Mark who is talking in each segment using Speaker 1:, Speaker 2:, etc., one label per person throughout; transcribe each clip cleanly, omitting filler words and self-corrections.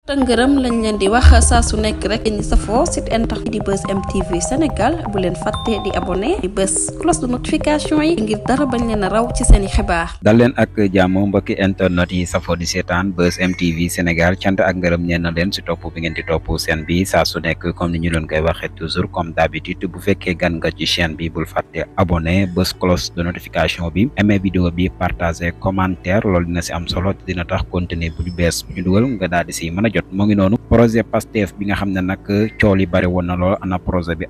Speaker 1: tëngërëm lañ leen di wax saa su nekk rek ñi safoo site internet di Buzz M TV Sénégal bu leen fàtte di abonné di bës cloche de notification yi ngir dara bañ leen a raw ci seeni xibaar.
Speaker 2: dal leen ak jàmm mbokki internet yi safoo di seetaan Buzz M TV Sénégal cant ak ngërëm ñeen na leen si topp bi ngeen di topp seen bi saa su nekk comme ni ñu leen koy waxee toujours comme d'habitude bu fekkee gan nga ci chaîne bi bul fàtte abonné bës cloche de notification bi aimé vidéo bi partagé commentaire loolu dina si am solo dina tax contenu bu bees bu ñu dugal nga daal di si mën a jot mo ngi nonu projet Pastef bi nga xamne nak cioli bari won na lol ana projet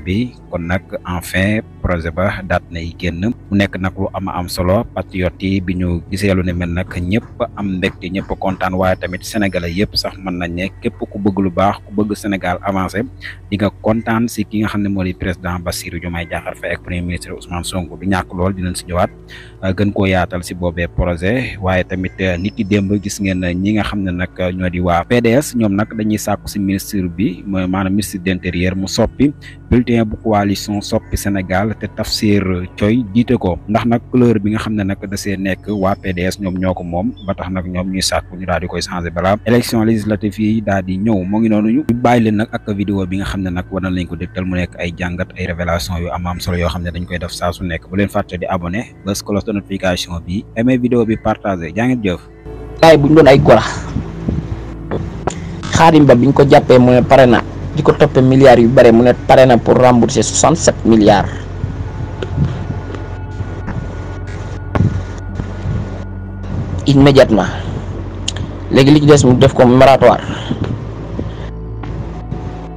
Speaker 2: bi kon nak enfin projet ba dat nay genn mu nek nak lu am solo patriote bi ñu gisee lu ne mel nak ñepp am mbekté ñepp contane waye tamit sénégalais yépp sax man nañ ne képp ku bëgg lu baax ku bëgg Sénégal avancer di nga contane ci ki nga xamne modi président Bassirou Diomaye Diakhar Faye ak premier ministre Ousmane Sonko du ñak lol dinañ ci ñëwaat gën ko yaatal ci bobé projet waye tamit nit yi demb gis ngeen ñi nga xamne nak ñoo di wa PDS ñom nak dañuy sakku ci ministre bi manam ministre d'intérieur mu soppi bulletin bu coalition soppi Sénégal te Tafsir Thioye jité ko ndax nak couleur bi nga xamné nak da sé nek wa PDS ñom ñoko mom ba tax nak ñom ñuy sakku ñu daal di koy changer bala élection législative yi daal di ñëw mo ngi nonu ñu bayyi leen nak ak vidéo bi nga xamné nak wanal lañ ko dektal mu nek ay jangat ay révélation yu am solo yo xamné dañ koy def saa su nek bu leen faté di abonné bës cloche de notification bi aimé vidéo bi partager jangit jëf
Speaker 3: ay buñ doon ay gora Khadim Ba biñ ko jappé mu ne paré na diko topé milliards yu bare mu ne paré na pour rembourser 67 milliards immédiatement légui li ci dess mu def ko moratoire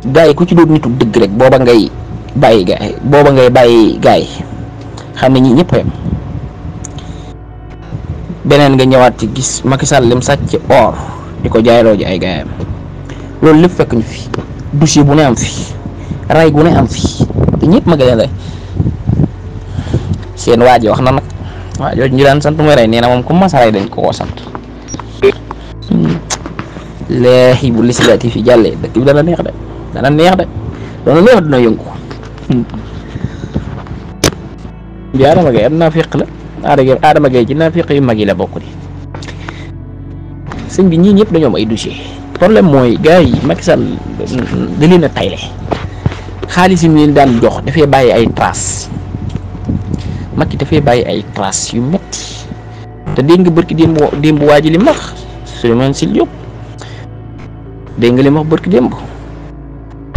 Speaker 3: gaay ku ci do nitu deug rek boba ngay bayyi gaay xamni ñi ñepp yam benen nga ñëwaat ci gis Macky Sall lim sacc or diko jaaylo ji ay gaayam loolu lepp fekk ñu fi dossier bu ne am fi ray gu ne am fi te ñepp ma gëna lay seen waaji wax na nak waajo ñu daan sant moy ray neena mom ku ma sa ray dañ ko sant lehi bu législatif fi jallé dekk bi dana neex de dana yëngu bi Adama Gaye na fiq la Adama Gaye ci na fiq yu magi la bokku di señ bi ñi ñepp dañu am ay dossier problème moy gaay Macky Sall da leena taylé xaalis yi ñu daan jox da fay bayyi ay trace Macky da fay bayyi ay trace yu metti te deng barki dembu waji li wax Souleymane Sil Diop deng li wax barki dembu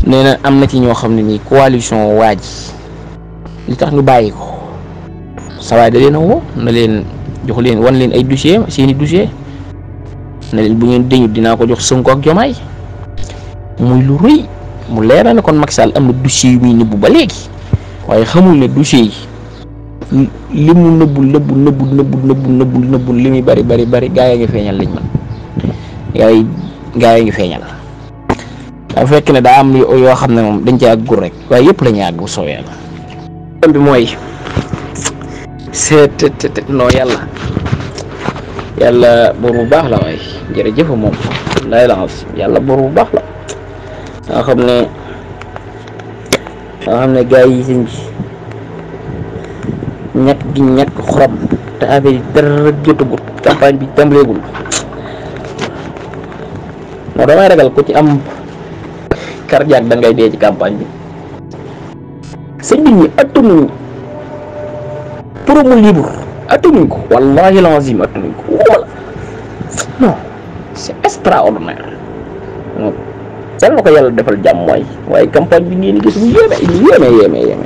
Speaker 3: neena amna ci ño xamni ni coalition waji li tax ñu bayyi ko sa way da leena wo na leen jox leen wan leen ay dossier seeni dossier na leen bu ngeen deñu dina ko jox Sonko ak Diomaye muy lu reuy mu leeral ne kon Macky Sall am na dossier yu muy nëbbu ba léegi waaye xamul ne dossier yi li mu nëbbu li muy bari gaa yi ngi feeñal liñ man gaa yi ngi feeñal daa fekk ne daa am yoo xam ne moom dañ ci àggul rek waaye yëpp la ñu àgg bu soobee la bi mooy seet non yàlla bor bu baax la waaye jërëjëf moom lay la yàlla bor bu baax la nga xam ne gaa yi sëñ bi ñàkk xorom te affaire yi dara jotagut campagne bi tàmbaleegul moo damay ragal ku ci am cardiaque da ngay dee ci campagne bi sëñ bi ñi attanuñ promo libre attanuñ ko wallahi lazim attanuñ ko wala non c'est extraordinaire dal na ko yàlla defal jàmm waaye campagne bi ngeen gis bu yéeme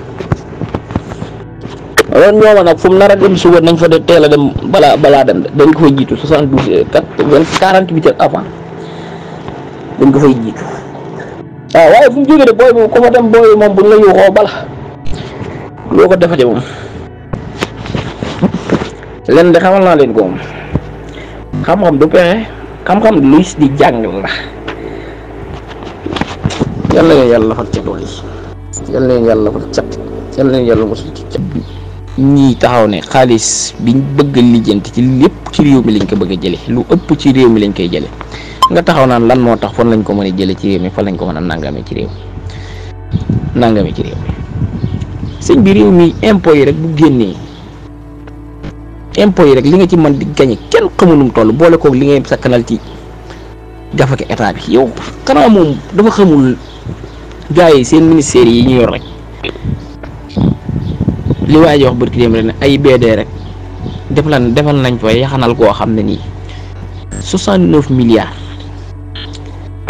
Speaker 3: loolu ñoo nag fu mu nar a dem suba nañ fa de teel a dem balaa dem dañ ko fay jiitu 48 heures avant dañ ko fay jiitu waaw waaye fu mu jógee de booy bu ko fa dem booy moom buñ la yuuxoo bala loo ko defate moom leen de xamal naa leen ko moom xam-xam du pexe xam-xam luy di jàng la yàlla na yàlla fal cat wala yàlla na yàlla fal cat yàlla na yàlla mosul ci cat ñii taxaw ne xaalis biñ bëgg lijjanti ci lépp ci réew mi lañ ko bëgg a jële lu ëpp ci réew mi lañ koy jële nga taxaw naan lan moo tax fan lañ ko mën a jële ci réew mi fan lañ ko mën a nangame ci réew mi sëñ bi réew mi impôt yi rek bu génnee impôt yi rek li nga ci mën di gañe kenn xamunum toll boole koog li ngay sakkanal ci gafaka état bi yow xanaa moom dafa xamul gars yi seen ministères yi ñu yor rek li waa ji wax barki dem rek ne ay BD rek defal nañ fa yaxanal koo xam ne nii 69 milliards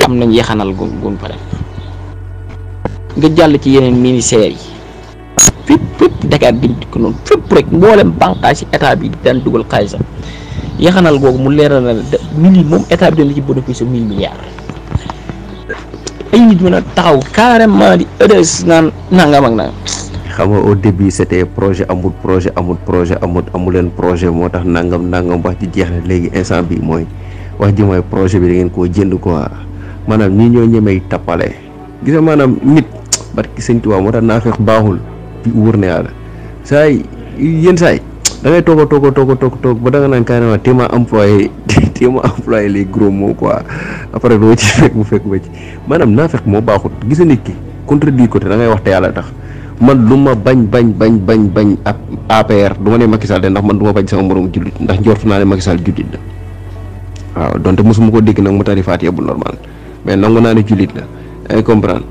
Speaker 3: am nañ yaxanal gun fa def nga jàll ci yeneen ministères yi fépp Dakar biñ ko noonu fépp rek mboolem banqaas ci état bi daan dugal xaalisam yaxanal googu mu leeral na mili moom état bi dana ci bénéfice 1000 milliards ay nit mën a taxaw carrément di ëdës naan nangam ak nangam.
Speaker 4: xam nga au début c'était projet amuleen projet moo tax nangam wax ji jeex na léegi instant bi mooy wax ji mooy projet bi da ngeen koo jënd quoi maanaam ñii ñoo ñemey tappale gis nga maanaam nit barki Sëñ Tuubaa moo tax naa fex baaxul di wóor na yàlla saay yenn saay da ngay toog ba da nga naan carrément téema employé les gros mots quoi après doo ci fekk mu fekk ba ci maanaam naa fex moo baaxul gis nga nit ki contredire ko te da ngay wax te yàlla tax man lu ma bañ ak APR du ma ne Macky Sall de ndax man du ma bañ sama moroom jullit ndax njort naa ne Macky Sall jullit la waaw donte mosuma ko dégg nag mu tari Faatiha bu normal mais nangu naa ne jullit la ay comprendre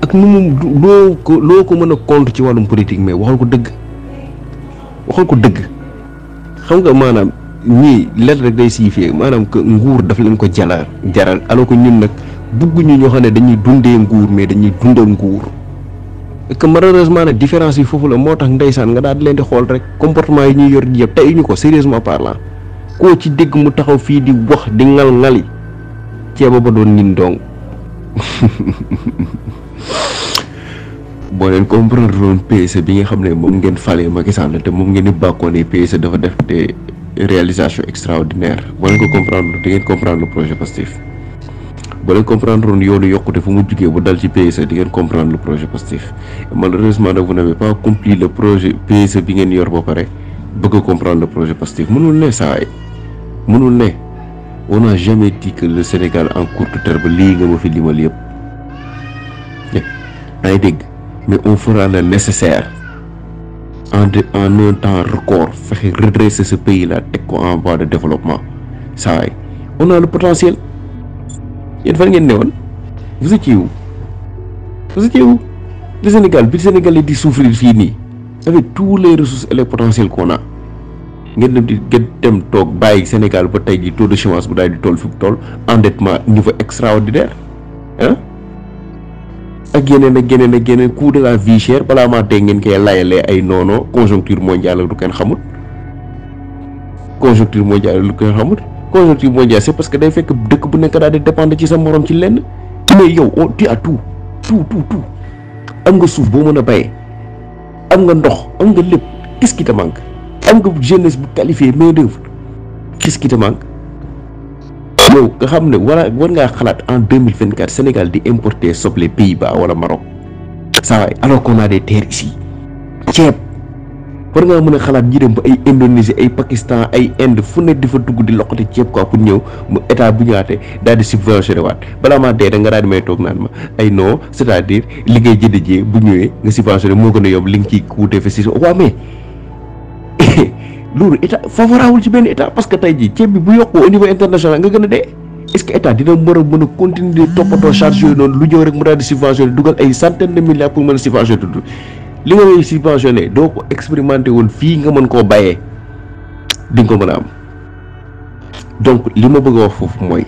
Speaker 4: ak nu mu loo ko mën a compte ci wàllum politique mais waxal ko dëgg xam nga maanaam ñii lenn rek day signifier maanaam que nguur daf leen ko jaral alors que ñun nag bugguñu ñoo xam ne dañuy dundee nguur mais dañuy dundal nguur que malheureusement nag différence yi foofu la moo tax ndeysaan nga daal di leen di xool rek comportement yi ñuy yor yëpp tey ñu ko sérieusement parlant koo ci dégg mu taxaw fii di wax di ngal-ngali ceeba ba doon nin dong boo leen comprendre woon PSE bi nga xam ne moom ngeen falee Macky Sall te moom ngeen di bàkkoo ne PSE dafa def des réalisations extraordinaires boo leen ko comprendre da ngeen comprendre le projet Pastef boo leen comprendre woon yoonu yokkute fu mu jugee bu dal ci PSE di ngeen comprendre le projet Pastef malheureusement nag vous n'avez pas accompli le projet PSE bi ngeen yor ba pare bëgg a comprendre le projet Pastef mënul ne saay mënul ne on n'a jamais dit que le Sénégal en court terme lii nga ma fi limal yëpp yaa ngi dégg mais on fera le nécessaire en un temps record fexe redresser ce pays là teg ko en voie de développement saay on a le potentiel. yéen fan ngeen ne woon vous étiez où le Sénégal bi Sénégalais di souffrir fii nii avec tous les ressources et les potentiels qu'on a ngeen dem toog bàyyi Sénégal ba tey ji taux de chômage bu daal di toll fi mu toll endettement niveau extraordinaire ak yeneen coût de la vie chère balaa maa tey ngeen koy layalee ay noono conjoncture mondiale du kenn xamut conjoncture mondiale c'est parce que day fekk dëkk bu nekk daal di dépendre ci sa morom ci lenn mais yow tu as tout am nga suuf boo mën a bayee am nga ndox am nga lépp qu'est-ce qui te manque am nga jeunesse bu qualifiée main d'œuvre qu'est-ce qui te manque yow nga xam ne war ngaa xalaat en 2024 Sénégal di importer soble Pays-Bas wala Maroc ça va alors qu'on a des terres ici ceeb war ngaa mën a xalaat ñi dem ba ay Indonésie ay Pakistan ay Inde fu ne di fa dugg di loqati ceeb quoi pour ñëw mu état bu ñëwaatee daal di subventionné waat balaa maa dee da nga daal di may toog naan ma ay non c'est-à-dire li ngay jëndee bu ñëwee nga subventionné moo gën a yomb li nga ciy coûté fa si waaw mais loolu état favorable ci benn état parce que tey jii ceeb bi bu yokku au niveau international nga gën a dee est-ce que état dina war a mën a continuer di toppatoo charge yooyu noonu lu ñëw rek mu daal di subventionné dugal ay centaines de milliards pour mën a subventionné tudd li nga may subventionné doo ko expérimenté woon fii nga mën koo bàyyee di nga ko mën a am donc li ma bëgg a wax foofu mooy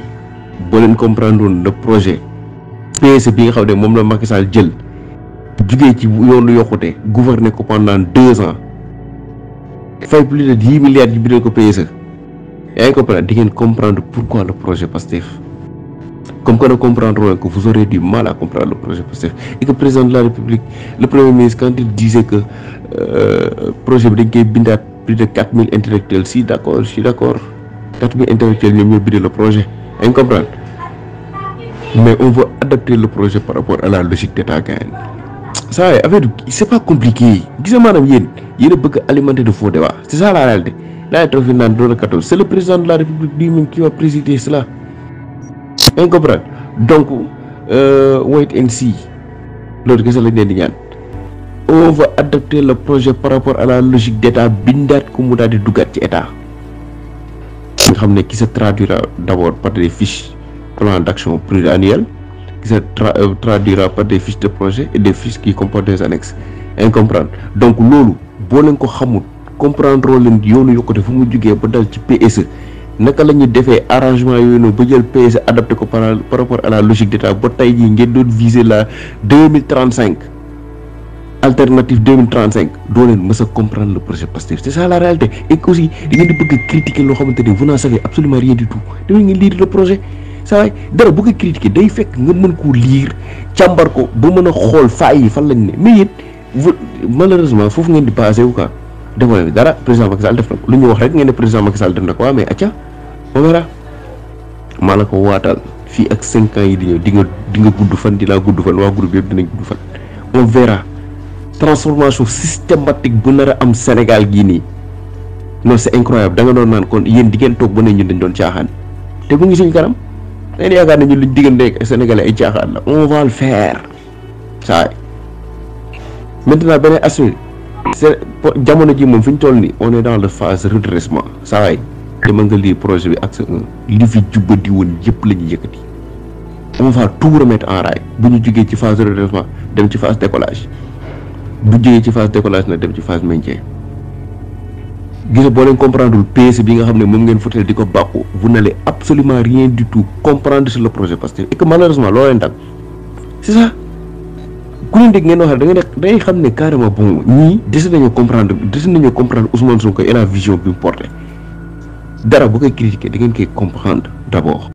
Speaker 4: boo leen comprendre woon le projet PSE bi nga xam ne moom la Macky Sall jël jugee ci yoonu yokkute gouverner ko pendant 2 ans fay plus de 10 milliards yi bideel ko PSE yaa ngi comprendre di ngeen comprendre pourquoi le projet Pastef comme que ne comprendre woon que vous aurez du mal à comprendre le projet Pastef et que président de la République le premier ministre quand il disait que projet bi dañ koy bindaat plus de 4000 intellectuels si d'accord je suis d'accord 4000 intellectuels ñoom ñoo bindee le projet yaa ngi comprendre mais on veut adapter le projet par rapport à la logique d'état gagne ça affaire c'est pas compliqué gis nga maanaam yéen a bëgg alimenter de faux débats c'est ça la réalité là toog fi naan 2014 c'est le président de la République lui-même qui va présider cela yaa ngi comprendre donc wait and see loolu kese lañ leen di ñaan on va adapter le projet par rapport à la logique d'état bindaat ko mu daal di duggaat ci état nga xam ne qui se traduira d'abord par des fiches plan d'action pluriannuel qui se traduira par des fiches de projet et des fiches qui comportent des annexes comprendre donc loolu boo leen ko xamul comprendre leen yoonu yokkute fu mu jugee ba dal ci PSE naka la ñuy defee arrangement yooyu noonu ba jël PSE adapté ko par rapport à la logique d'état ba tey jii ngeen doon viser la 2035 alternative 2035 doo leen mës a comprendre le projet Pastef c'est ça la réalité et que aussi da ngeen di bëgg a critiquer loo xamante ni vous n'en savez absolument rien du tout dama ngeen lire le projet saa waay dara bu ko critiquer day fekk nga mën koo lire càmbar ko ba mën a xool faay yi fan lañ ne mais yéen malheureusement foofu ngeen di passé wu quoi defoo leen dara président Macky Sall def na ko lu ñu wax rek ngeen ne président Macky Sall def na ko waaw mais acca on verra maa la ko waatal fii ak 5 ans yi di ñëw di nga gudd fan dinaa gudd fan waa groupe yëpp dinañ gudd fan on verra transformation systématique bu nar a am Sénégal gii nii non c'est incroyable da nga doon naan kon yéen di ngeen toog ba ne ñun dañ doon caaxaan te bu ngi suñu kanam dañuy yaakaar ne ñun luñ diggante ak Sénégalais ay caaxaan la on va le faire saa maintenant beneen aspect c'est jamono ji moom fi ñu toll nii on est dans la phase redressement saa waay te mën nga lire projet bi axe 1 li fi jubbadi woon yëpp la ñuy yëkkati on va tout remettre en rail bu ñu jugee ci phase redressement dem ci phase décollage bu jógee ci phase décollage nag dem ci phase maintien gis boo leen comprendre PSE bi nga xam ne moom ngeen fotel di ko bàkku vous n'allez absolument rien du tout comprendre sur le projet Pastef et que malheureusement loo leen dal c'est ça ku leen dégg ngeen wax da nga nekk day xam ne carrément bon ñii dese nañoo comprendre Ousmane Sonko et la vision bi mu porté dara bu koy critiquer da ngeen koy comprendre d'abord